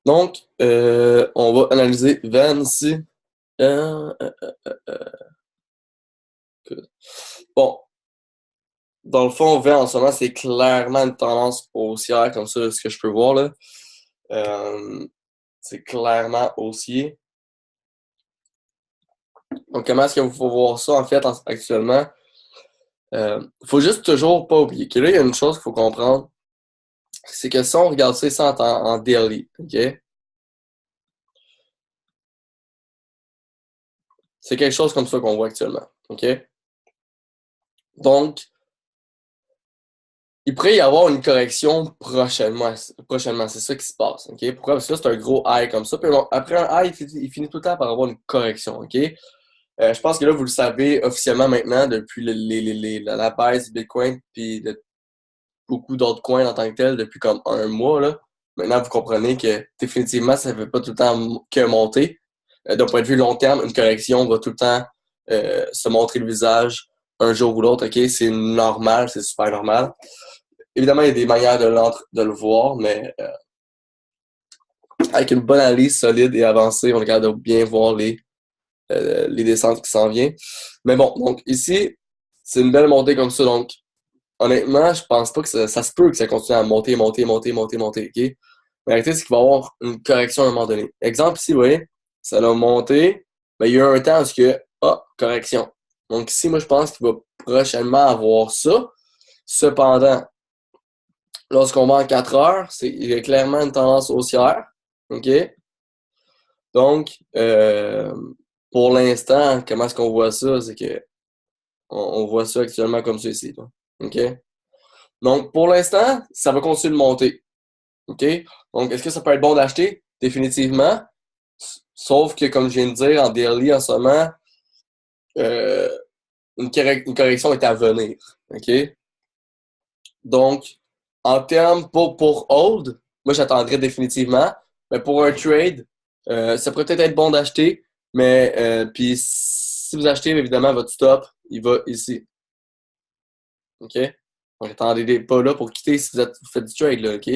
Donc, on va analyser Van ici. Euh, euh, bon, dans le fond, Van en ce moment, c'est clairement une tendance haussière, comme ça, ce que je peux voir là. C'est clairement haussier. Donc, comment est-ce qu'il faut voir ça, en fait, actuellement? Faut juste toujours pas oublier que là, il y a une chose qu'il faut comprendre, c'est que si on regarde ça en daily, OK? C'est quelque chose comme ça qu'on voit actuellement, OK? Donc, il pourrait y avoir une correction prochainement, c'est ça qui se passe, OK? Pourquoi? Parce que là, c'est un gros high comme ça, puis bon, après un high, il finit tout le temps par avoir une correction, OK? Je pense que là, vous le savez officiellement maintenant, depuis la baisse du Bitcoin, puis de beaucoup d'autres coins en tant que tel, depuis comme un mois, là. Maintenant, vous comprenez que définitivement, ça ne fait pas tout le temps que monter. D'un point de vue long terme, une correction va tout le temps se montrer le visage un jour ou l'autre, OK? C'est normal, c'est super normal. Évidemment, il y a des manières de le voir, mais avec une bonne analyse solide et avancée, on est capable de bien voir les descentes qui s'en viennent. Mais bon, donc ici, c'est une belle montée comme ça. Donc, honnêtement, je pense pas que ça se peut que ça continue à monter, OK? Mais la réalité, c'est qu'il va y avoir une correction à un moment donné. Exemple ici, vous voyez, ça a monté, mais il y a eu un temps où il y a correction. Donc ici, moi, je pense qu'il va prochainement avoir ça. Cependant, lorsqu'on va en 4 heures, il y a clairement une tendance haussière. OK? Donc, pour l'instant, comment est-ce qu'on voit ça? C'est que on voit ça actuellement comme ceci. Là. OK? Donc, pour l'instant, ça va continuer de monter. OK? Donc, est-ce que ça peut être bon d'acheter? Définitivement. Sauf que, comme je viens de dire, en daily en ce moment, euh, une correction est à venir. OK? Donc, en termes pour hold, moi j'attendrais définitivement. Mais pour un trade, ça pourrait peut-être être bon d'acheter. Mais puis si vous achetez, évidemment, votre stop, il va ici. OK? Donc, attendez pas là pour quitter si vous faites du trade, là, OK?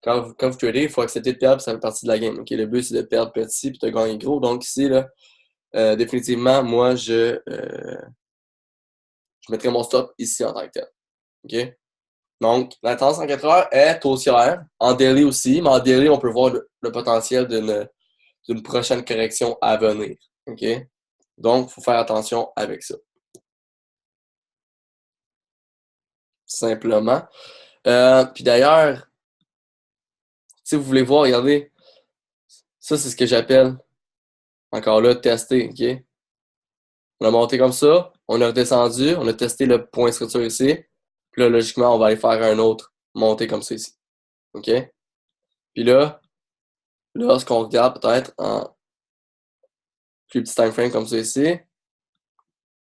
Quand vous tradez, il faut accepter de perdre, ça fait partie de la game. OK? Le but, c'est de perdre petit puis de gagner gros. Donc, ici, là, définitivement, moi, je mettrais mon stop ici en tant que tel. OK? Donc, la tendance en 4 heures est haussière. En daily aussi, mais en daily, on peut voir le potentiel d'une prochaine correction à venir. OK? Donc, il faut faire attention avec ça. Simplement. Puis d'ailleurs, si vous voulez voir, regardez, ça, c'est ce que j'appelle, encore là, tester. OK? On a monté comme ça, on a redescendu, on a testé le point de structure ici. Puis là, logiquement, on va aller faire un autre monté comme ça ici. OK? Puis là, lorsqu'on regarde peut-être en plus petit time frame comme ça ici,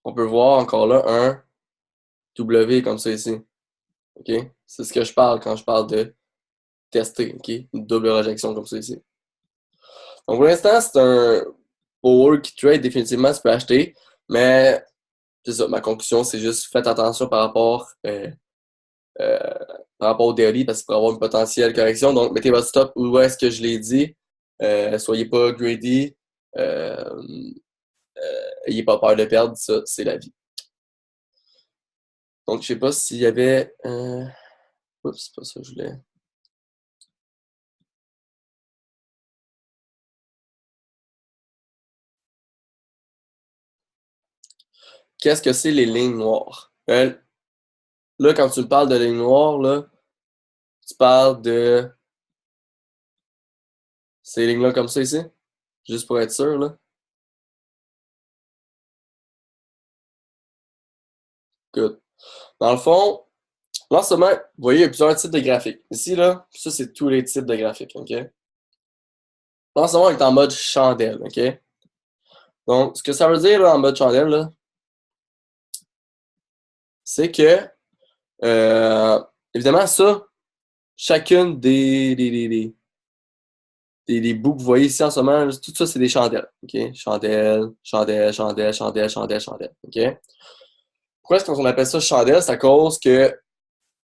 on peut voir encore là un W comme ça ici. OK? C'est ce que je parle quand je parle de tester. OK? Une double rejection comme ça ici. Donc pour l'instant, c'est un power qui trade définitivement, tu peux acheter. Mais c'est ça, ma conclusion, c'est juste faites attention euh, par rapport au daily parce qu'il pourrait avoir une potentielle correction. Donc mettez votre stop où est-ce que je l'ai dit. Soyez pas greedy. Euh, Ayez pas peur de perdre, ça, c'est la vie. Donc, je sais pas s'il y avait. Oups, c'est pas ça que je voulais. Qu'est-ce que c'est les lignes noires? Là, quand tu me parles de lignes noires, là, tu parles de ces lignes-là comme ça ici? Juste pour être sûr, là. Good. Dans le fond, là, en ce moment, vous voyez, il y a plusieurs types de graphiques. Ici, là, ça, c'est tous les types de graphiques, OK? Là, en ce moment, on est en mode chandelle, OK? Donc, ce que ça veut dire, là, en mode chandelle, là, c'est que, euh, évidemment, ça, chacune des bouts que vous voyez ici en ce moment, tout ça, c'est des chandelles. OK? Chandelle, chandelle, chandelle, chandelle, chandelle, chandelle. OK? Pourquoi est-ce qu'on appelle ça chandelle? C'est à cause que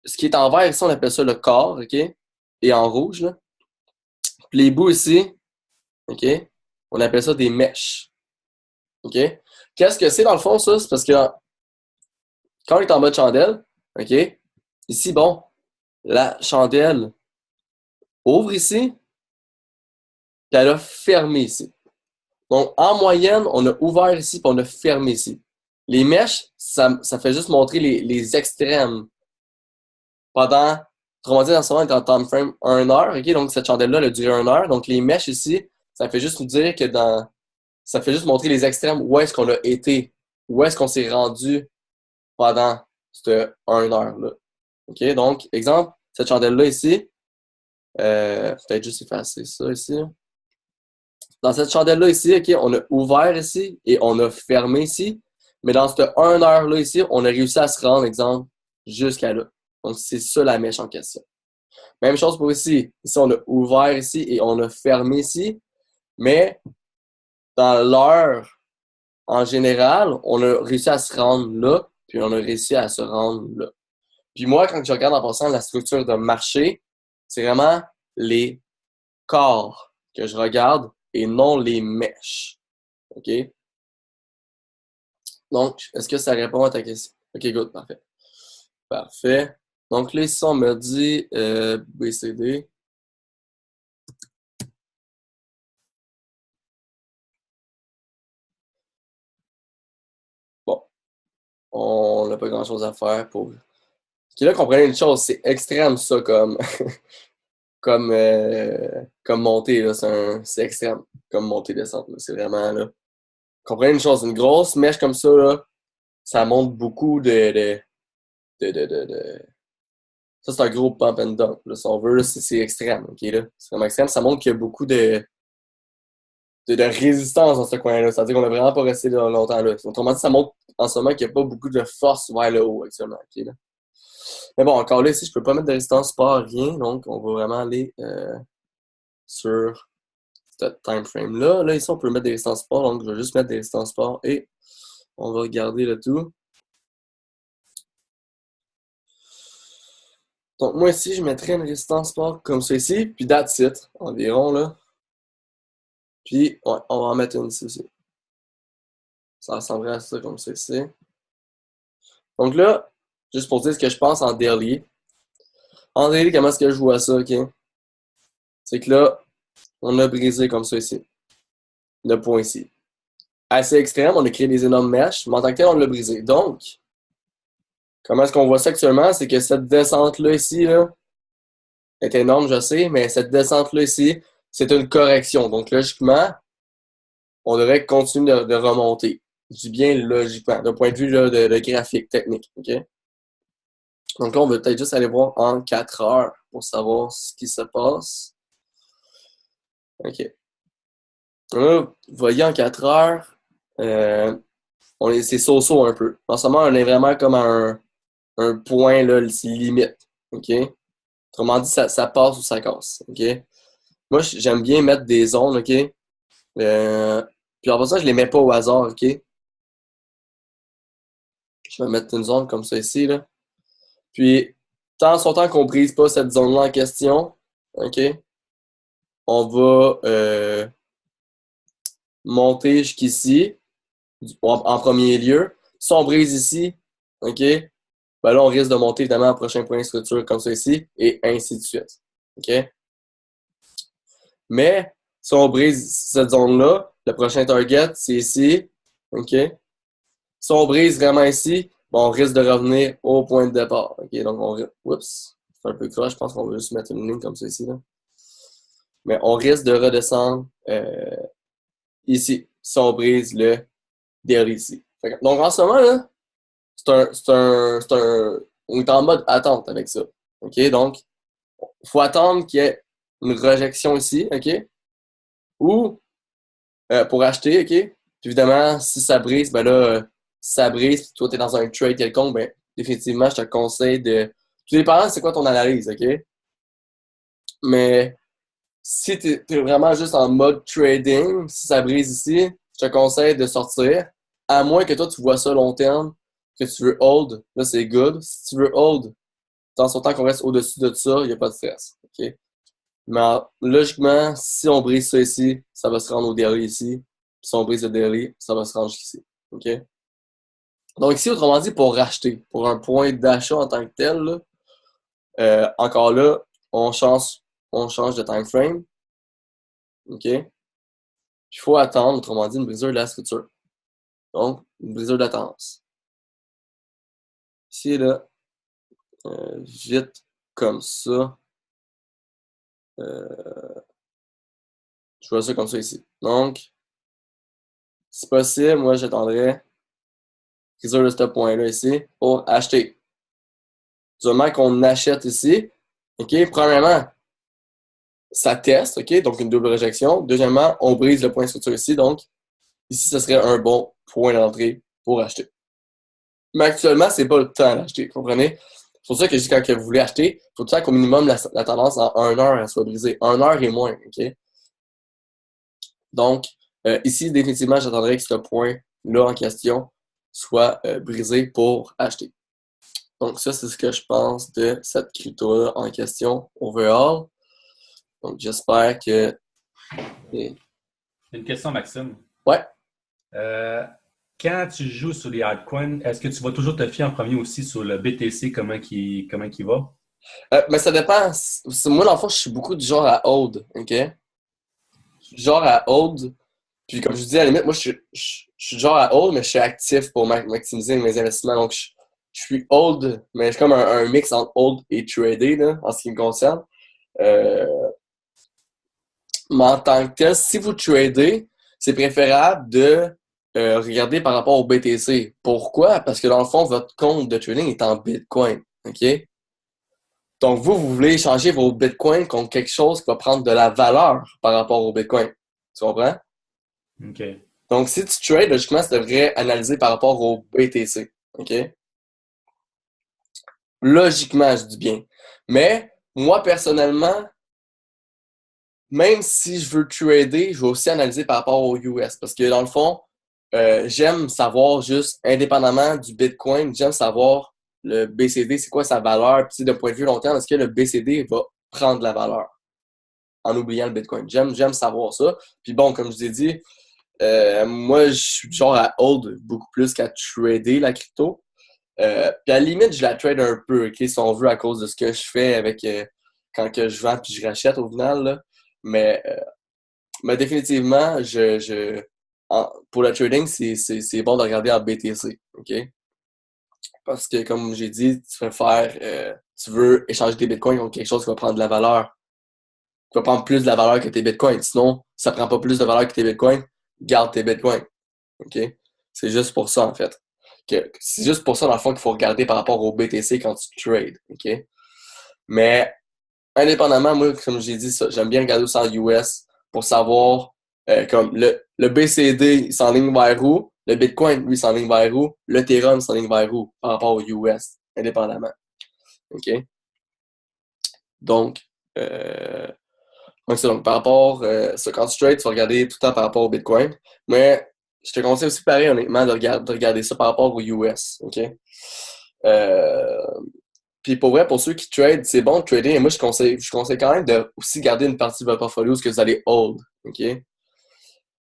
ce qui est en vert ici, on appelle ça le corps, OK? Et en rouge, là, Puis les bouts ici, OK, on appelle ça des mèches. OK? Qu'est-ce que c'est dans le fond, ça? C'est parce que quand on est en mode chandelle, OK, ici, bon, la chandelle ouvre ici, puis elle a fermé ici. Donc, en moyenne, on a ouvert ici, puis on a fermé ici. Les mèches, ça fait juste montrer les extrêmes. Pendant, autrement dit, dans ce moment, on est en time frame 1 heure, OK? Donc, cette chandelle-là, elle a duré 1 heure. Donc, les mèches ici, ça fait juste nous dire que ça fait juste montrer les extrêmes, où est-ce qu'on a été, où est-ce qu'on s'est rendu pendant cette 1 heure-là. OK? Donc, exemple, cette chandelle-là ici, peut-être juste effacer ça ici. Dans cette chandelle-là ici, OK, on a ouvert ici et on a fermé ici. Mais dans cette 1 heure-là ici, on a réussi à se rendre, exemple, jusqu'à là. Donc, c'est ça la mèche en question. Même chose pour ici. Ici, on a ouvert ici et on a fermé ici. Mais dans l'heure, en général, on a réussi à se rendre là, puis on a réussi à se rendre là. Puis moi, quand je regarde en passant la structure de marché, c'est vraiment les corps que je regarde et non les mèches. OK? Donc, est-ce que ça répond à ta question? OK, good, parfait. Parfait. Donc là, ici, on me dit BCD. Bon, on n'a pas grand-chose à faire pour... OK, là, comprenez une chose, c'est extrême, ça, comme montée, là. C'est extrême, comme montée-descente, là. C'est vraiment, là... Comprenez une chose, une grosse mèche comme ça, là, ça montre beaucoup de... Ça, c'est un gros pump and dump, là, si on veut, là, c'est extrême, OK, là? C'est vraiment extrême. Ça montre qu'il y a beaucoup de résistance dans ce coin-là. C'est-à-dire qu'on n'a vraiment pas resté là longtemps là. Autrement dit, ça montre en ce moment qu'il n'y a pas beaucoup de force vers le haut actuellement. OK, là. Mais bon, encore là, ici, je ne peux pas mettre de résistance, pas rien. Donc, on va vraiment aller sur ce time frame-là. Là, ici, on peut mettre des résistances sport. Donc, je vais juste mettre des résistances sport et on va regarder le tout. Donc, moi, ici, je mettrais une résistance sport comme ceci. Puis, that's it, environ, là. Puis, ouais, on va en mettre une ici aussi. Ça ressemblerait à ça comme ceci. Donc là, juste pour dire ce que je pense en daily. En daily, comment est-ce que je vois ça, OK? C'est que là, on a brisé comme ça ici. Le point ici. Assez extrême, on a créé des énormes mèches, mais en tant que tel, on l'a brisé. Donc, comment est-ce qu'on voit ça actuellement? C'est que cette descente-là ici, là, est énorme, je sais, mais cette descente-là ici, c'est une correction. Donc, logiquement, on devrait continuer de remonter. Je dis bien logiquement, d'un point de vue là, de graphique technique. OK? Donc là, on va peut-être juste aller voir en 4 heures pour savoir ce qui se passe. OK. Là, vous voyez, en 4 heures, c'est so-so un peu. En ce moment, on est vraiment comme à un point là, limite. OK? Autrement dit, ça passe ou ça casse. OK? Moi, j'aime bien mettre des zones, OK? Puis en passant, je les mets pas au hasard, OK? Je vais mettre une zone comme ça ici, là. Puis, tant son temps qu'on brise pas cette zone-là en question, OK? On va monter jusqu'ici, en premier lieu. Si on brise ici, OK? Ben là, on risque de monter évidemment au prochain point de structure comme ça ici, et ainsi de suite. OK? Mais si on brise cette zone-là, le prochain target, c'est ici. OK? Si on brise vraiment ici, bon, on risque de revenir au point de départ. OK? Donc, oups, c'est un peu croche. Je pense qu'on va juste mettre une ligne comme ça ici. Là. Mais on risque de redescendre ici. Si on brise le daily ici. Donc, en ce moment, là, on est en mode attente avec ça. OK? Donc, il faut attendre qu'il y ait une rejection ici, OK? Ou pour acheter, OK? Puis évidemment, si ça brise, ben là, si ça brise, puis toi, tu es dans un trade quelconque, ben définitivement, je te conseille de. Tout dépend, c'est quoi ton analyse, OK? Mais si tu es vraiment juste en mode trading, si ça brise ici, je te conseille de sortir. À moins que toi, tu vois ça long terme, que tu veux hold, là, c'est good. Si tu veux hold, dans son temps qu'on reste au-dessus de ça, il n'y a pas de stress. OK? Mais logiquement, si on brise ça ici, ça va se rendre au daily ici. Si on brise le daily, ça va se rendre jusqu'ici. OK? Donc ici, autrement dit, pour racheter, pour un point d'achat en tant que tel, là, encore là, on change de time frame. OK? Il faut attendre, autrement dit, une brisure de la structure. Donc, une brisure de la tendance. Ici, là, vite comme ça. Je vois ça comme ça ici. Donc, si possible, moi, j'attendrais brisure de ce point-là ici pour acheter. Du moment qu'on achète ici, OK, premièrement, ça teste, OK, donc une double réjection. Deuxièmement, on brise le point de structure ici, donc ici, ce serait un bon point d'entrée pour acheter. Mais actuellement, c'est pas le temps d'acheter, comprenez? C'est pour ça que je dis quand que vous voulez acheter, il faut tout le temps qu'au minimum la tendance en 1 heure elle soit brisée. 1 heure et moins, OK? Donc, ici, définitivement, j'attendrai que ce point-là en question soit brisé pour acheter. Donc, ça, c'est ce que je pense de cette crypto-là en question overall. Donc, j'espère que... Une question, Maxime. Ouais. Quand tu joues sur les altcoins, est-ce que tu vas toujours te fier en premier aussi sur le BTC, comment qu'il va? Mais ça dépend. Moi, dans le fond, je suis beaucoup du genre à hold, OK? Je suis du genre à hold. Puis comme je dis, à la limite, moi, je suis du genre à hold, mais je suis actif pour maximiser mes investissements. Donc, je suis hold, mais je suis comme un mix entre hold et trader, là, en ce qui me concerne. Euh, mais en tant que tel, si vous tradez, c'est préférable de regarder par rapport au BTC. Pourquoi? Parce que dans le fond, votre compte de trading est en Bitcoin. OK? Donc, vous voulez échanger vos bitcoins contre quelque chose qui va prendre de la valeur par rapport au bitcoin. Tu comprends? OK. Donc, si tu trades, logiquement, tu devrais analyser par rapport au BTC. OK? Logiquement, je dis bien. Mais, moi, personnellement, même si je veux trader, je vais aussi analyser par rapport au US. Parce que, dans le fond, j'aime savoir juste, indépendamment du bitcoin, j'aime savoir le BCD, c'est quoi sa valeur. Puis, d'un point de vue long terme, est-ce que le BCD va prendre de la valeur en oubliant le Bitcoin. J'aime savoir ça. Puis bon, comme je vous ai dit, moi, je suis du genre à hold beaucoup plus qu'à trader la crypto. Puis à la limite, je la trade un peu, ok, si on veut, à cause de ce que je fais avec quand que je vends puis je rachète au final. Là. Mais, euh, mais définitivement, pour le trading, c'est bon de regarder en BTC. OK? Parce que, comme j'ai dit, tu veux échanger tes bitcoins contre quelque chose qui va prendre de la valeur. Qui va prendre plus de la valeur que tes bitcoins. Sinon, ça prend pas plus de valeur que tes bitcoins, garde tes bitcoins. OK? C'est juste pour ça, en fait. C'est juste pour ça, dans le fond, qu'il faut regarder par rapport au BTC quand tu trades. OK? Mais, indépendamment, moi, comme j'ai dit, j'aime bien regarder aussi en US pour savoir, comme le BCD, il s'enligne vers où, le Bitcoin, lui, s'enligne vers où, l'Ethereum s'enligne vers où par rapport au US, indépendamment. OK? Donc, donc, c'est donc par rapport, quand tu trades, tu vas regarder tout le temps par rapport au Bitcoin. Mais je te conseille aussi, pareil, honnêtement, de regarder ça par rapport au US. OK? Euh, Puis pour vrai, pour ceux qui trade, c'est bon de trader. Et moi, je conseille quand même de aussi garder une partie de votre portfolio ce que vous allez hold. OK?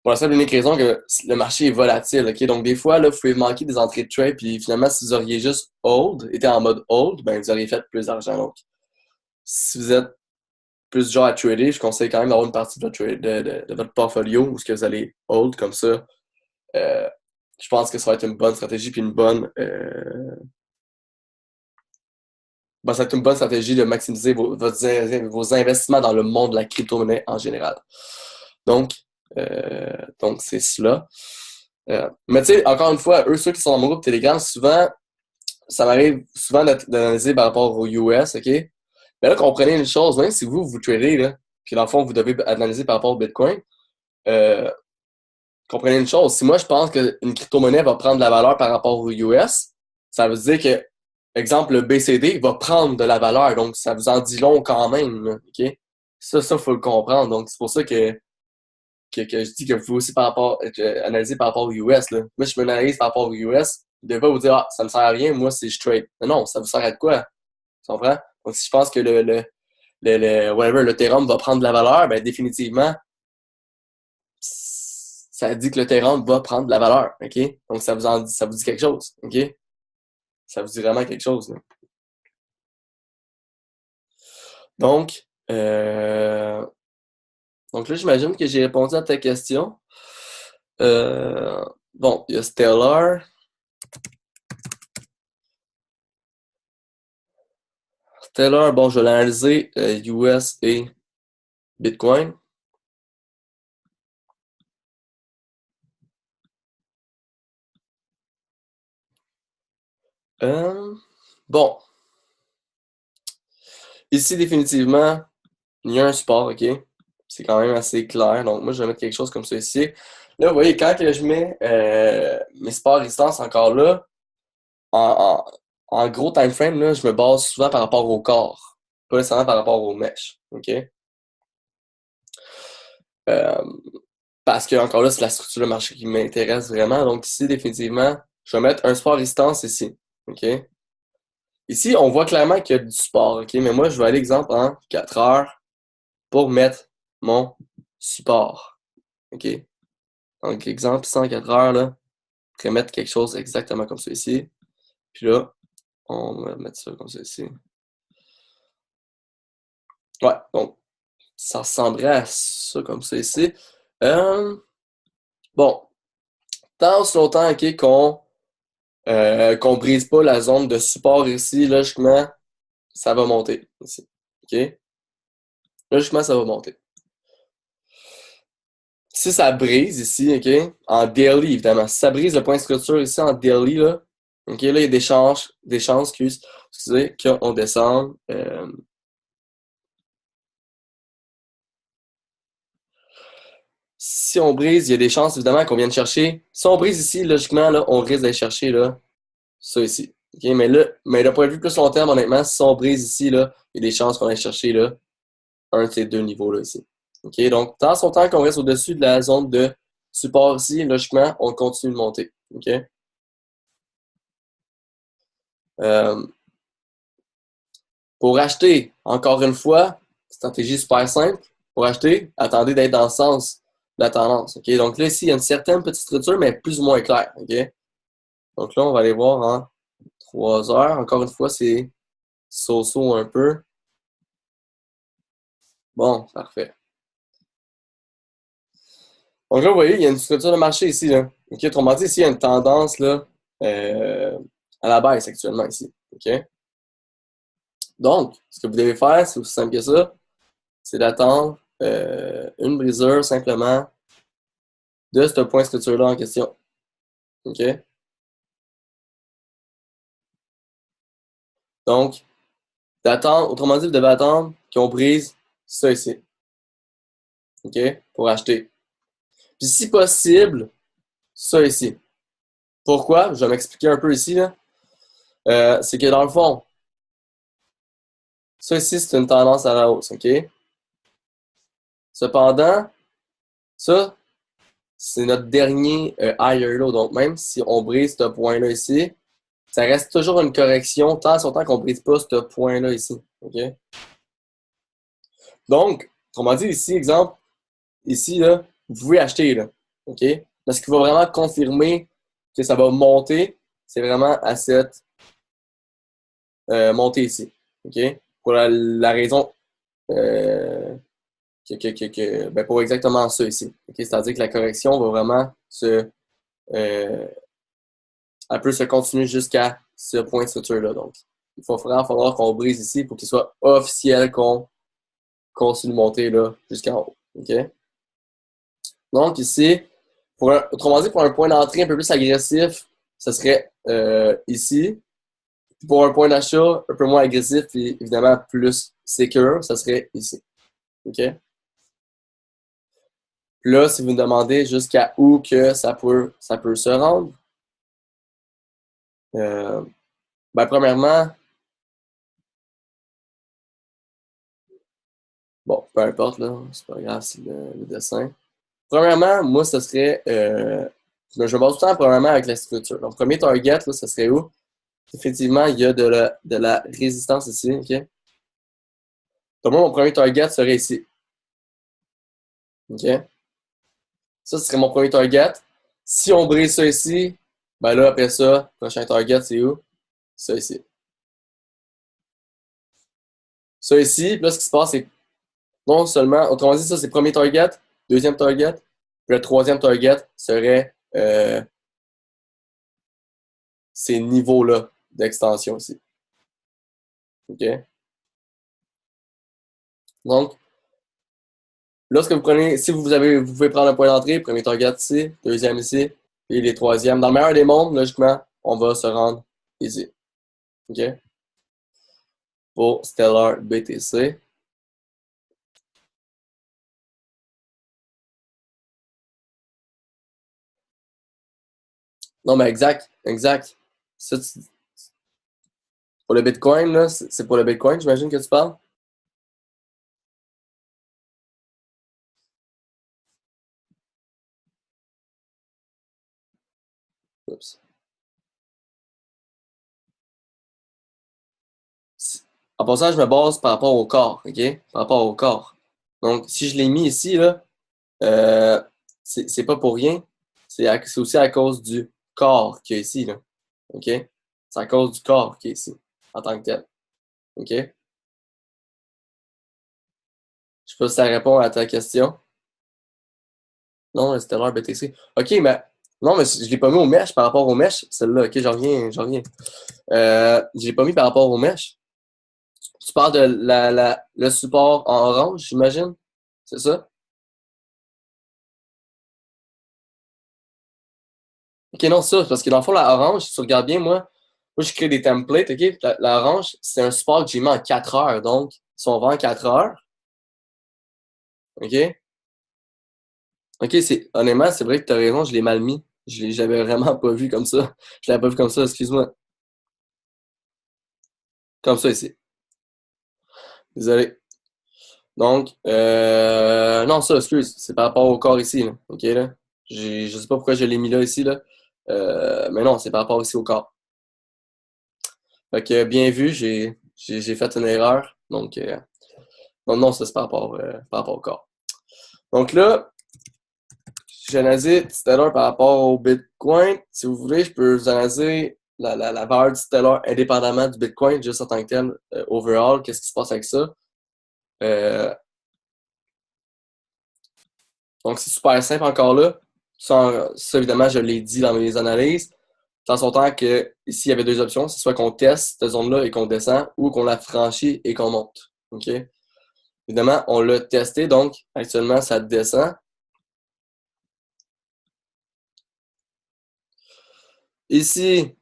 Pour la simple et unique raison que le marché est volatile. OK? Donc, des fois, là, vous pouvez manquer des entrées de trade. Puis finalement, si vous auriez juste hold, été en mode hold, ben, vous auriez fait plus d'argent. Donc, si vous êtes plus du genre à trader, je conseille quand même d'avoir une partie de votre portfolio où ce que vous allez hold comme ça. Euh, je pense que ça va être une bonne stratégie puis ça va être une bonne stratégie de maximiser vos investissements dans le monde de la crypto-monnaie en général. Donc c'est cela. Mais tu sais, encore une fois, ceux qui sont dans mon groupe Telegram, souvent, ça m'arrive souvent d'analyser par rapport aux US, OK? Mais là, comprenez une chose, même si vous tradez, là, puis dans le fond, vous devez analyser par rapport au Bitcoin, euh, comprenez une chose, si moi je pense qu'une crypto-monnaie va prendre de la valeur par rapport au US, ça veut dire que, exemple, le BCD va prendre de la valeur, donc ça vous en dit long quand même, là, OK? Ça, faut le comprendre. Donc, c'est pour ça que je dis que vous pouvez aussi analyser par rapport au US. Là. Moi, je m'analyse par rapport au US. Je ne devez pas vous dire, ah, ça ne me sert à rien, moi, c'est je trade. Mais non, ça vous sert à quoi? Tu comprends? Donc, si je pense que le whatever, le théorème va prendre de la valeur, ben définitivement, ça dit que le théorème va prendre de la valeur, OK? Donc, ça vous dit quelque chose, OK? Ça vous dit vraiment quelque chose, là. Donc, donc là, j'imagine que j'ai répondu à ta question. Bon, il y a Stellar. Stellar, bon, je vais l'analyser US et Bitcoin. Bon, ici, définitivement, il y a un support, OK? C'est quand même assez clair. Donc, moi, je vais mettre quelque chose comme ça ici. Là, vous voyez, quand que je mets mes supports résistance encore là, en, en gros time frame, là, je me base souvent par rapport au corps, pas nécessairement par rapport aux mèches, OK? Euh, Parce que, encore là, c'est la structure de marché qui m'intéresse vraiment. Donc, ici, définitivement, je vais mettre un support résistance ici, OK? Ici, on voit clairement qu'il y a du support, OK? Mais moi, je vais aller, exemple, en 4 heures pour mettre mon support, OK? Donc, exemple, 104 heures, là, je vais mettre quelque chose exactement comme ça ici. Puis là, on va mettre ça comme ça ici. Ouais, donc, ça ressemblerait à ça comme ça ici. Bon, tant aussi longtemps, OK, qu'on brise pas la zone de support ici, logiquement, ça va monter ici, OK? Logiquement, ça va monter. Si ça brise ici, OK, en daily, évidemment, si ça brise le point de structure ici en daily, là, OK, là, il y a des chances, excusez, qu'on descende. Si on brise, il y a des chances, évidemment, qu'on vienne chercher. Si on brise ici, logiquement, là, on risque d'aller chercher, là, ça ici. OK, mais d'un point de vue plus long terme, honnêtement, si on brise ici, là, il y a des chances qu'on aille chercher, là, un de ces deux niveaux-là ici. OK, donc, tant son temps qu'on reste au-dessus de la zone de support ici, logiquement, on continue de monter. OK? Euh, pour acheter, encore une fois, stratégie super simple. Pour acheter, attendez d'être dans le sens de la tendance. OK? Donc là, ici, il y a une certaine petite structure, mais plus ou moins claire. OK? Donc là, on va aller voir en 3 heures. Encore une fois, c'est so-so un peu. Bon, parfait. Donc là, vous voyez, il y a une structure de marché ici, là. OK? Autrement dit, ici, il y a une tendance là, euh, à la baisse actuellement ici. OK? Donc, ce que vous devez faire, c'est aussi simple que ça, c'est d'attendre une brisure simplement de ce point de structure-là en question. OK? Donc, d'attendre, autrement dit, vous devez attendre qu'on brise ça ici. OK? Pour acheter. Puis si possible, ça ici. Pourquoi? Je vais m'expliquer un peu ici, là. C'est que dans le fond, ça ici, c'est une tendance à la hausse, OK? Cependant, ça, c'est notre dernier higher low. Donc, même si on brise ce point-là ici, ça reste toujours une correction tant son temps qu'on ne brise pas ce point-là ici. OK? Donc, autrement dit, ici, exemple, ici, là, vous pouvez acheter, là. OK? Parce qu'il va vraiment confirmer que ça va monter, c'est vraiment à cette montée ici. OK? Pour la raison ben pour exactement ça ici. OK? C'est-à-dire que la correction va vraiment euh, elle peut se continuer jusqu'à ce point de structure-là. Donc, il va vraiment falloir qu'on brise ici pour qu'il soit officiel qu'on continue de monter là jusqu'en haut. OK? Donc, ici, autrement dit, pour un point d'entrée un peu plus agressif, ce serait ici. Pour un point d'achat un peu moins agressif et évidemment plus secure, ça serait ici. OK? Puis là, si vous me demandez jusqu'à où que ça peut se rendre, euh, ben, premièrement, bon, peu importe, là, c'est pas grave, c'est le dessin. Premièrement, moi, ce serait, je me base tout le temps, premièrement, avec la structure. Donc, premier target, là, ce serait où? Effectivement, il y a de la résistance ici, OK? Donc, moi, mon premier target serait ici. OK? Ça, ce serait mon premier target. Si on brise ça ici, ben là, après ça, prochain target, c'est où? Ça ici. Ça ici, puis là, ce qui se passe, c'est non seulement, autrement dit, ça, c'est le premier target, deuxième target, puis le troisième target serait ces niveaux-là d'extension ici. OK? Donc, lorsque vous prenez, si vous pouvez prendre un point d'entrée, premier target ici, deuxième ici, et les troisièmes. Dans le meilleur des mondes, logiquement, on va se rendre ici. OK? Pour Stellar BTC. Non, mais exact, exact. Ça, pour le Bitcoin, là, c'est pour le Bitcoin, j'imagine que tu parles? Oups. En passant, je me base par rapport au corps, OK? Par rapport au corps. Donc, si je l'ai mis ici, là, euh, c'est pas pour rien. C'est aussi à cause du corps qu'il y a ici, là. OK? C'est à cause du corps qui est ici, en tant que tel. OK? Je sais pas si ça répond à ta question. Non, le Stellar BTC. OK, mais non, mais je l'ai pas mis aux mèches par rapport aux mèches, celle-là. OK, j'en reviens. Je l'ai pas mis par rapport aux mèches. Tu parles de le support en orange, j'imagine? C'est ça? OK, non, ça, parce que dans le fond, la orange, si tu regardes bien, moi je crée des templates, OK? La orange, c'est un support que j'ai mis en 4 heures. Donc, si on vend en 4 heures, OK? OK, honnêtement, c'est vrai que tu as raison, je l'ai mal mis. J'avais vraiment pas vu comme ça. Je l'avais pas vu comme ça, excuse-moi. Comme ça ici. Désolé. Donc, non, ça, excuse, c'est par rapport au corps ici, là. OK, là? Je sais pas pourquoi je l'ai mis là, ici, là. Mais non, c'est par rapport ici au corps. Fait que, bien vu, j'ai fait une erreur. Donc, non, ça, c'est par rapport au corps. Donc là, j'ai analysé Stellar par rapport au Bitcoin. Si vous voulez, je peux vous analyser la valeur du Stellar indépendamment du Bitcoin, juste en tant que tel, overall, qu'est-ce qui se passe avec ça. Euh, donc, c'est super simple encore là. Ça, évidemment, je l'ai dit dans mes analyses. Tant son temps que ici, il y avait deux options. C'est soit qu'on teste cette zone-là et qu'on descend, ou qu'on la franchit et qu'on monte. OK? Évidemment, on l'a testé, donc actuellement, ça descend. Ici,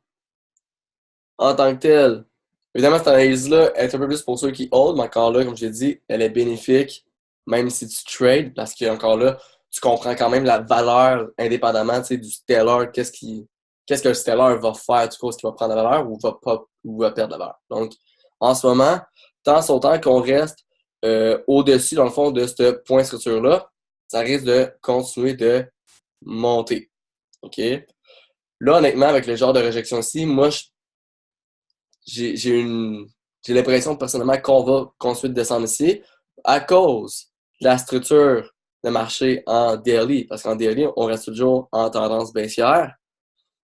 en tant que tel, évidemment, cette analyse-là est un peu plus pour ceux qui hold, mais encore là, comme je l'ai dit, elle est bénéfique, même si tu trades, parce que encore là, tu comprends quand même la valeur indépendamment du stellar, qu'est-ce que le stellar va faire, tu vois, ce qu'il va prendre la valeur ou va pas ou va perdre la valeur. Donc, en ce moment, tant son temps qu'on reste au-dessus, dans le fond, de ce point structure-là, ça risque de continuer de monter. OK? Là, honnêtement, avec le genre de réjection-ci, moi, j'ai j'ai l'impression personnellement qu'on va construire descendre ici à cause de la structure de marché en daily. Parce qu'en daily, on reste toujours en tendance baissière.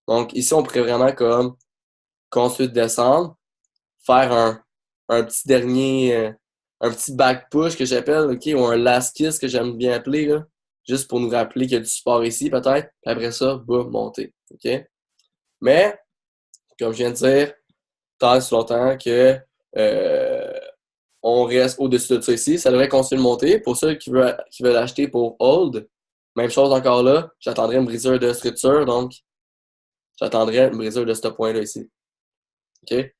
Donc ici, on pourrait vraiment comme construire descendre, faire un petit dernier, un petit back push que j'appelle, OK, ou un last kiss que j'aime bien appeler, là, juste pour nous rappeler qu'il y a du support ici peut-être. Puis après ça, boum, monter. OK? Mais, comme je viens de dire, tant si longtemps que euh, on reste au-dessus de ça ici. Ça devrait continuer de monter. Pour ceux qui veulent acheter pour hold, même chose encore là. J'attendrai une brisure de structure, donc j'attendrai une brisure de ce point-là ici. OK?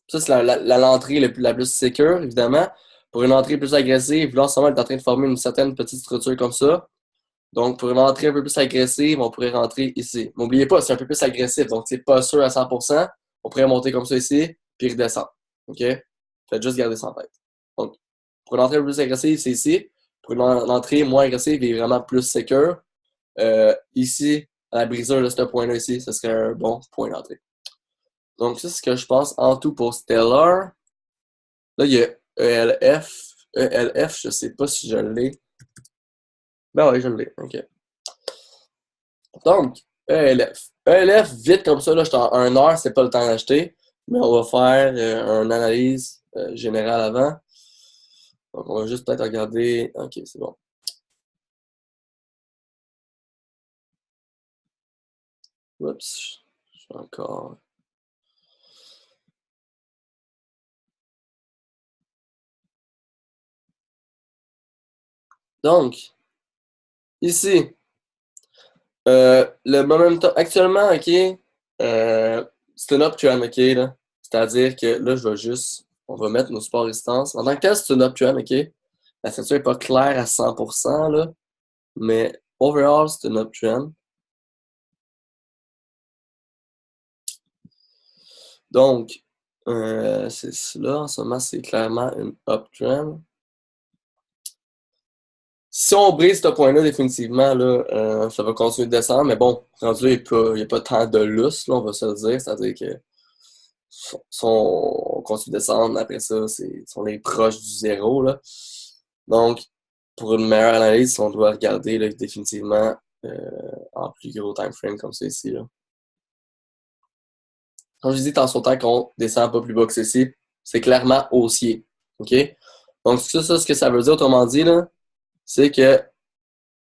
Ça, c'est l'entrée la plus sécure, évidemment. Pour une entrée plus agressive, là, en ce moment, on est en train de former une certaine petite structure comme ça. Donc, pour une entrée un peu plus agressive, on pourrait rentrer ici. N'oubliez pas, c'est un peu plus agressif, donc c'est pas sûr à 100%. On pourrait monter comme ça ici, puis redescendre. OK? Faites juste garder ça en tête. Donc, pour une entrée un peu plus agressive, c'est ici. Pour une entrée moins agressive et vraiment plus secure, ici, à la brisure de ce point-là ici, ce serait un bon point d'entrée. Donc, ça, c'est ce que je pense en tout pour Stellar. Là, il y a ELF. ELF, je sais pas si je l'ai. Ben oui, je l'ai. OK. Donc, ELF. ELF, vite comme ça, là, je suis en 1 heure, c'est pas le temps d'acheter. Mais on va faire une analyse générale avant. Donc, on va juste peut-être regarder. OK, c'est bon. Oups, je suis encore. Donc, ici, le momentum, actuellement, OK, c'est un uptrend, OK, là. C'est-à-dire que là, on va mettre nos supports résistance. En tant que tel, c'est un uptrend, OK. La structure n'est pas claire à 100%, là, mais overall, c'est un uptrend. Donc, c'est cela, en ce moment, c'est clairement une uptrend. Si on brise ce point-là, définitivement, là, ça va continuer de descendre. Mais bon, rendu là, il n'y a pas tant de lousse, là, on va se le dire. C'est-à-dire que si on continue de descendre, après ça, on est proche du zéro, là. Donc, pour une meilleure analyse, on doit regarder là, définitivement en plus gros time frame comme ça ici. Là. Comme je dis, tant son temps qu'on descend pas plus bas que ceci, c'est clairement haussier. OK? Donc, ça, ce que ça veut dire, autrement dit, là, c'est que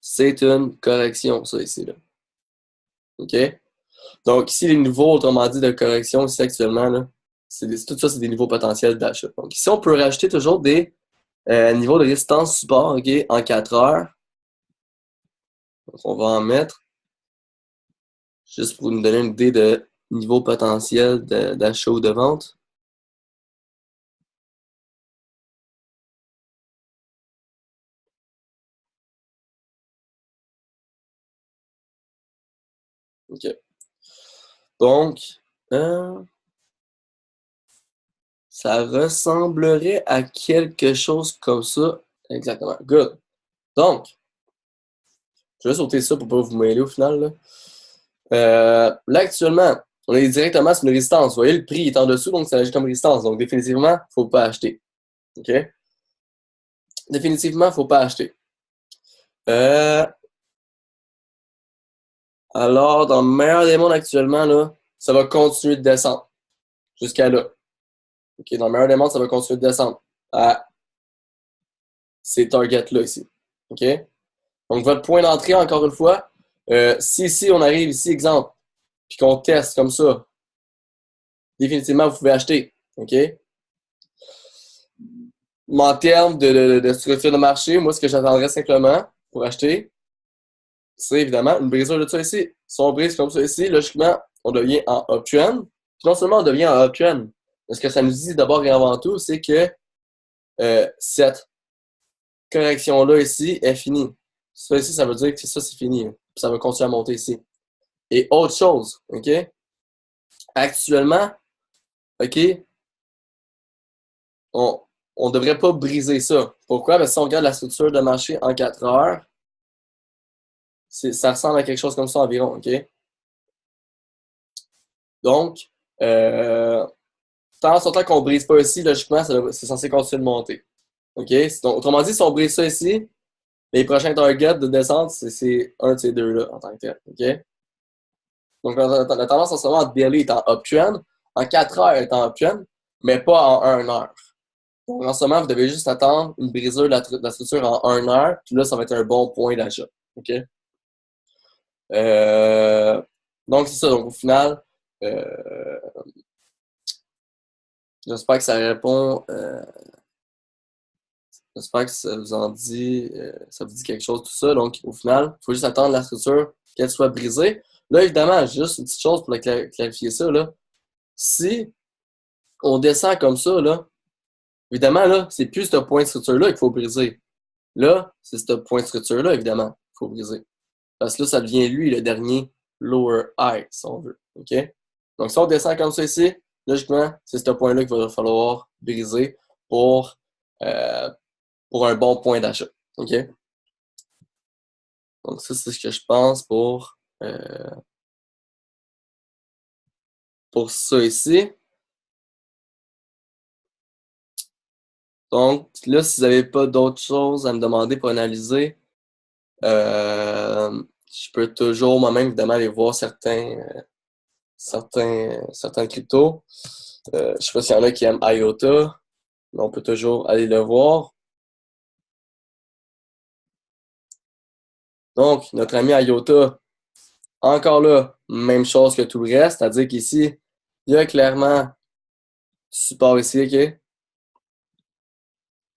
c'est une correction, ça ici. Là. OK? Donc, ici, les niveaux, autrement dit, de correction ici actuellement, là, tout ça, c'est des niveaux potentiels d'achat. Donc, ici, on peut rajouter toujours des niveaux de résistance support, OK, en 4 heures. Donc, on va en mettre juste pour nous donner une idée de niveau potentiel d'achat ou de vente. OK. Donc, ça ressemblerait à quelque chose comme ça. Exactement. Good. Donc, je vais sauter ça pour pas vous mêler au final. Là, actuellement, on est directement sur une résistance. Vous voyez, le prix est en dessous, donc ça agit comme résistance. Donc, définitivement, il ne faut pas acheter. OK? Définitivement, il ne faut pas acheter. Euh, alors, dans le meilleur des mondes actuellement, là, ça va continuer de descendre jusqu'à là. OK? Dans le meilleur des mondes, ça va continuer de descendre à ces targets-là ici. OK? Donc, votre point d'entrée, encore une fois, si ici, on arrive ici, exemple, puis qu'on teste comme ça, définitivement, vous pouvez acheter. OK? Mais en termes de structure de marché, moi, ce que j'attendrais simplement pour acheter, c'est évidemment une brisure de ça ici. Si on brise comme ça ici, logiquement, on devient en uptrend. Puis non seulement on devient en uptrend, mais ce que ça nous dit d'abord et avant tout, c'est que cette correction-là ici est finie. Ça ici, ça veut dire que ça, c'est fini. Puis ça va continuer à monter ici. Et autre chose, OK? Actuellement, OK, on ne devrait pas briser ça. Pourquoi? Parce que si on regarde la structure de marché en 4 heures, ça ressemble à quelque chose comme ça environ, OK? Donc, tant en temps qu'on ne brise pas ici, logiquement, c'est censé continuer de monter. OK? Donc, autrement dit, si on brise ça ici, les prochains targets de descente, c'est un de ces deux-là en tant que tel. OK? Donc, la tendance en ce moment, daily est en uptrend. En 4 heures, elle est en uptrend, mais pas en 1 heure. Donc, en ce moment, vous devez juste attendre une brisure de la structure en 1 heure, puis là, ça va être un bon point d'achat. OK? Euh, donc, c'est ça. Donc, au final, euh, j'espère que ça répond. J'espère que ça vous en dit, ça vous dit quelque chose, tout ça. Donc, au final, il faut juste attendre la structure qu'elle soit brisée. Là, évidemment, juste une petite chose pour clarifier ça, là. Si on descend comme ça, là, évidemment, là, c'est plus ce point de structure-là qu'il faut briser. Là, c'est ce point de structure-là, évidemment, qu'il faut briser. Parce que là, ça devient, lui, le dernier lower high, si on veut. OK? Donc, si on descend comme ça ici, logiquement, c'est ce point-là qu'il va falloir briser pour, euh, pour un bon point d'achat. OK? Donc, ça, c'est ce que je pense pour ça ici. Donc, là, si vous n'avez pas d'autres choses à me demander pour analyser, je peux toujours moi-même, évidemment, aller voir certains cryptos. Je ne sais pas s'il y en a qui aiment IOTA, mais on peut toujours aller le voir. Donc, notre ami IOTA, encore là, même chose que tout le reste, c'est-à-dire qu'ici, il y a clairement du support ici, OK?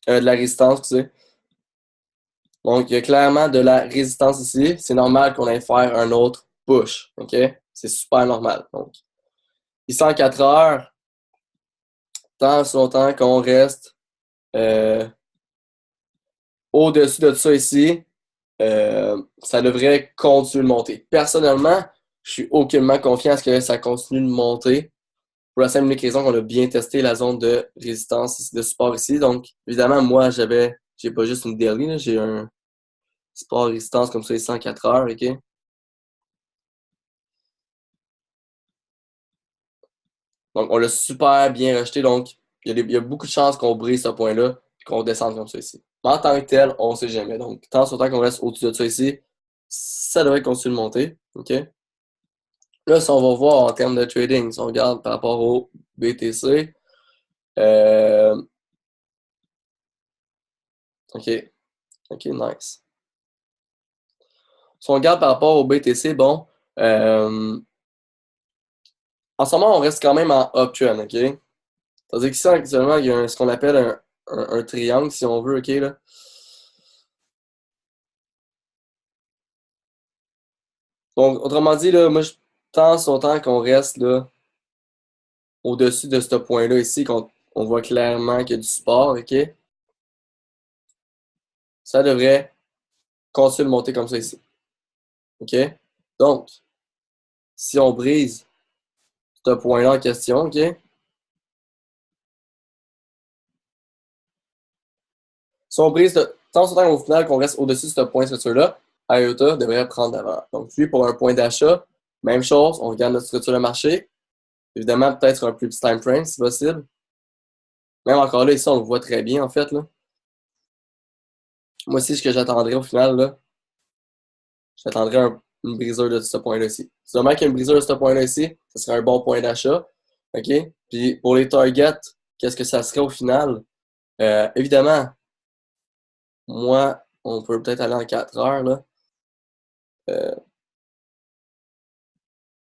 De la résistance, tu sais. Donc, il y a clairement de la résistance ici. C'est normal qu'on aille faire un autre push, OK? C'est super normal. Donc, ici en 4 heures, tant si longtemps qu'on reste euh, au-dessus de ça ici, ça devrait continuer de monter. Personnellement, je suis aucunement confiant à ce que ça continue de monter. Pour la simple et unique raison qu'on a bien testé la zone de résistance, de support ici. Donc, évidemment, moi, j'ai pas juste une daily, là, j'ai un support résistance comme ça ici en 4 heures, OK? Donc, on l'a super bien rejeté. Donc, il y a beaucoup de chances qu'on brise ce point-là et qu'on descende comme ça ici. Mais en tant que tel, on ne sait jamais. Donc, tant sur temps qu'on reste au-dessus de ça ici, ça devrait continuer de monter. OK? Là, si on va voir en termes de trading, si on regarde par rapport au BTC, OK. OK, nice. Si on regarde par rapport au BTC, bon, en ce moment, on reste quand même en uptrend, OK? C'est-à-dire qu'ici, actuellement, il y a ce qu'on appelle un triangle, si on veut, OK, là. Donc, autrement dit, là, moi, tant son temps qu'on reste là, au-dessus de ce point-là ici, qu'on on voit clairement qu'il y a du support, OK? Ça devrait continuer de monter comme ça ici. OK? Donc, si on brise ce point-là en question, OK? Si on brise tant son temps au final qu'on reste au-dessus de ce point de structure-là, IOTA devrait prendre d'avant. Donc, puis pour un point d'achat, même chose, on regarde notre structure de marché. Évidemment, peut-être sur un plus petit time frame si possible. Même encore là, ici, on le voit très bien en fait. Là. Moi aussi, ce que j'attendrais au final, là, j'attendrais une brisure de ce point-là ici. Si vraiment qu'il y a une brisure de ce point-là ici, ce serait un bon point d'achat. OK? Puis pour les targets, qu'est-ce que ça serait au final? Évidemment, moi, on peut peut-être aller en 4 heures. Là. Euh,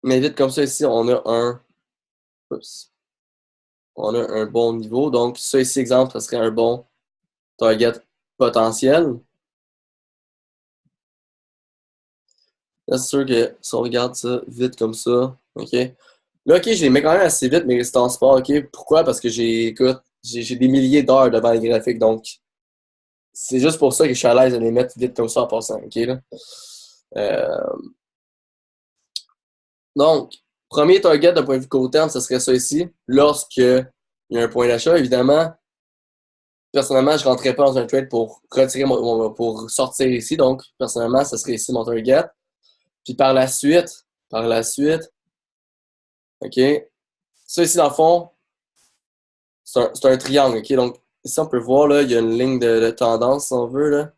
mais vite comme ça ici, oups, on a un bon niveau. Donc, ça ici, exemple, ça serait un bon target potentiel. Là, c'est sûr que si on regarde ça vite comme ça, OK? Là, OK, je les mets quand même assez vite, mes résistances sport, OK? Pourquoi? Parce que écoute, j'ai des milliers d'heures devant les graphiques, donc c'est juste pour ça que je suis à l'aise de les mettre vite comme ça en passant, OK, là? Euh, donc, premier target d'un point de vue court terme, ce serait ça ici. Lorsque il y a un point d'achat, évidemment, personnellement, je ne rentrerai pas dans un trade pour retirer pour sortir ici, donc personnellement, ce serait ici mon target. Puis par la suite, OK? Ça ici, dans le fond, c'est un triangle, OK? Donc, ici, on peut voir, là, il y a une ligne de tendance, si on veut, là.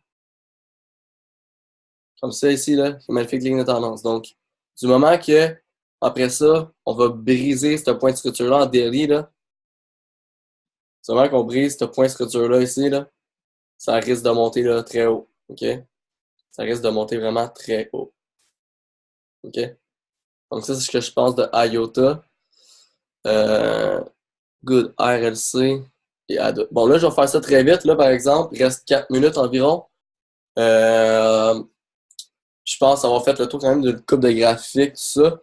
Comme ça, ici, là, une magnifique ligne de tendance. Donc, du moment que, après ça, on va briser ce point de structure-là en daily, là. Du moment qu'on brise ce point de structure-là ici, là, ça risque de monter, là, très haut, OK? Ça risque de monter vraiment très haut, OK? Donc, ça, c'est ce que je pense de IOTA. Good, RLC et ADA. Bon, là, je vais faire ça très vite, là, par exemple. Il reste 4 minutes environ. Euh, je pense avoir fait le tour quand même d'une coupe de graphiques, tout ça.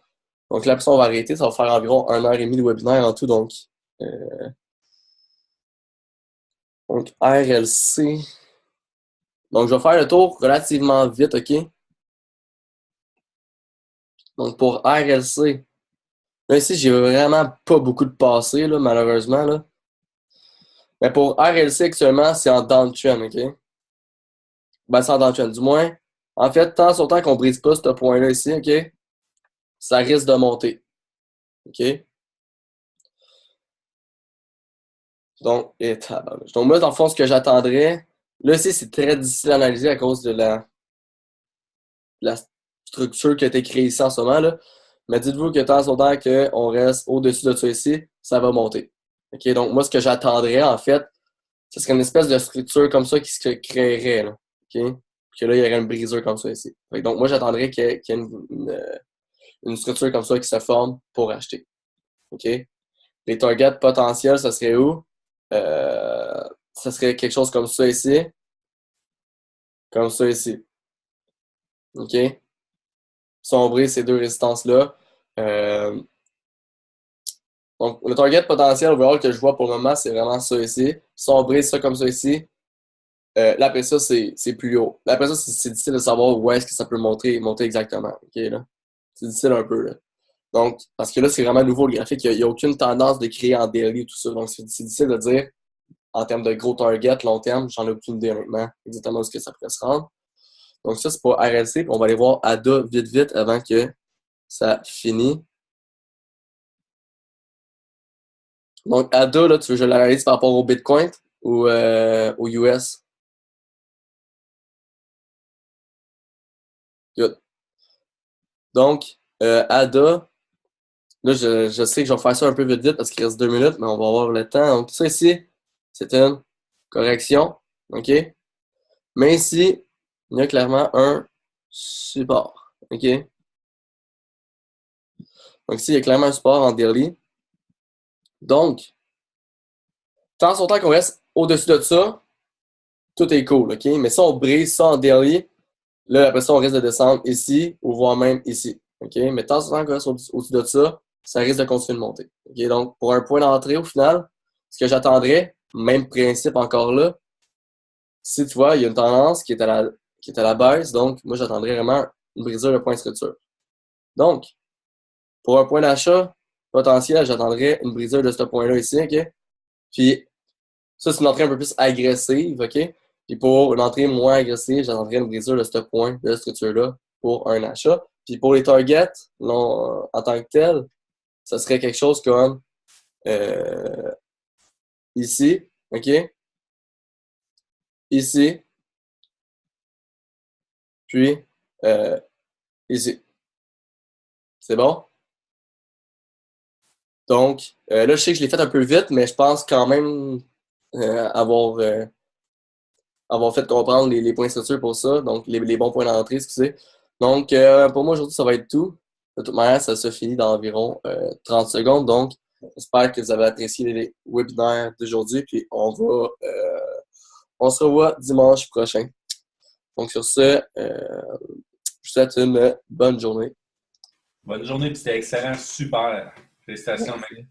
Donc là, après ça, on va arrêter. Ça va faire environ 1 heure et demie de webinaire en tout. Donc RLC. Donc, je vais faire le tour relativement vite, OK? Donc, pour RLC, là, ici, j'ai vraiment pas beaucoup de passé, là, malheureusement, là. Mais pour RLC, actuellement, c'est en downtrend, OK? Ben, c'est en downtrend. Du moins, en fait, tant sur temps qu'on brise pas ce point-là ici, OK? Ça risque de monter. OK? Donc, tabarnouche. Donc, moi, dans le fond, ce que j'attendrais, là, c'est très difficile à analyser à cause de la structure qui a été créée ici en ce moment, là. Mais dites-vous que tant autant qu'on reste au-dessus de ça ici, ça va monter. OK? Donc, moi, ce que j'attendrais, en fait, ce serait une espèce de structure comme ça qui se créerait, là. OK? Puis que là, il y aurait une brisure comme ça ici. Donc, moi, j'attendrais qu'il y ait une structure comme ça qui se forme pour acheter. OK? Les targets potentiels, ça serait où? Ça serait quelque chose comme ça ici. Comme ça ici. OK? Sombrer ces deux résistances-là. Euh, donc, le target potentiel overall que je vois pour le moment, c'est vraiment ça ici. Sombrer ça comme ça ici. Là, après ça, c'est plus haut. Là, après ça, c'est difficile de savoir où est-ce que ça peut monter exactement. OK, là? C'est difficile un peu, là. Donc, parce que là, c'est vraiment nouveau le graphique. Il n'y a aucune tendance de créer en daily tout ça. Donc, c'est difficile de dire en termes de gros target, long terme, j'en ai aucune idée honnêtement exactement où est-ce que ça pourrait se rendre. Donc, ça, c'est pour RLC. Puis on va aller voir ADA vite avant que ça finisse. Donc, ADA, là, tu veux que je l'analyse par rapport au Bitcoin ou au US? Good. Donc, ADA, là, je sais que je vais faire ça un peu vite parce qu'il reste 2 minutes, mais on va avoir le temps. Donc, ça ici, c'est une correction. OK? Mais ici, il y a clairement un support. OK? Donc, ici, il y a clairement un support en daily. Donc, tant son temps qu'on reste au-dessus de ça, tout est cool. OK? Mais si on brise ça en daily, là, après ça, on risque de descendre ici ou voire même ici. OK? Mais tant son temps qu'on reste au-dessus de ça, ça risque de continuer de monter. OK? Donc, pour un point d'entrée, au final, ce que j'attendrais, même principe encore là, si tu vois, il y a une tendance qui est à la baisse, donc moi j'attendrais vraiment une brisure de point de structure. Donc, pour un point d'achat potentiel, j'attendrais une brisure de ce point-là ici, OK? Puis, ça, c'est une entrée un peu plus agressive, OK? Puis pour une entrée moins agressive, j'attendrais une brisure de ce point de structure-là pour un achat. Puis pour les targets, non, en tant que tel, ça serait quelque chose comme euh, ici, OK? Ici, puis euh, ici. C'est bon? Donc, là, je sais que je l'ai fait un peu vite, mais je pense quand même avoir fait comprendre les points de structure pour ça, donc les bons points d'entrée, excusez. Donc, pour moi, aujourd'hui, ça va être tout. De toute manière, ça se finit dans environ 30 secondes. Donc, j'espère que vous avez apprécié les webinaires d'aujourd'hui. Puis, on se revoit dimanche prochain. Donc, sur ce, je vous souhaite une bonne journée. Bonne journée, puis c'était excellent, super. Félicitations, mec.